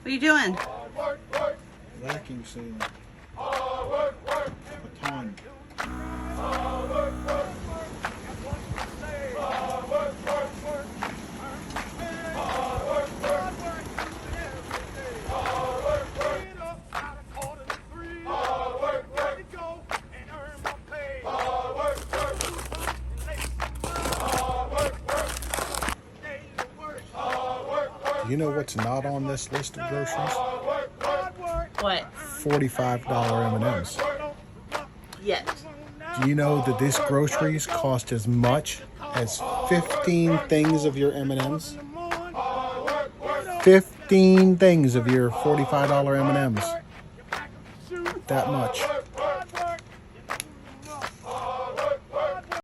What are you doing? Vacuum sealing. A ton. Do you know what's not on this list of groceries? What? $45 M&Ms. Yet. Do you know that these groceries cost as much as 15 things of your M&Ms? 15 things of your $45 M&Ms. That much.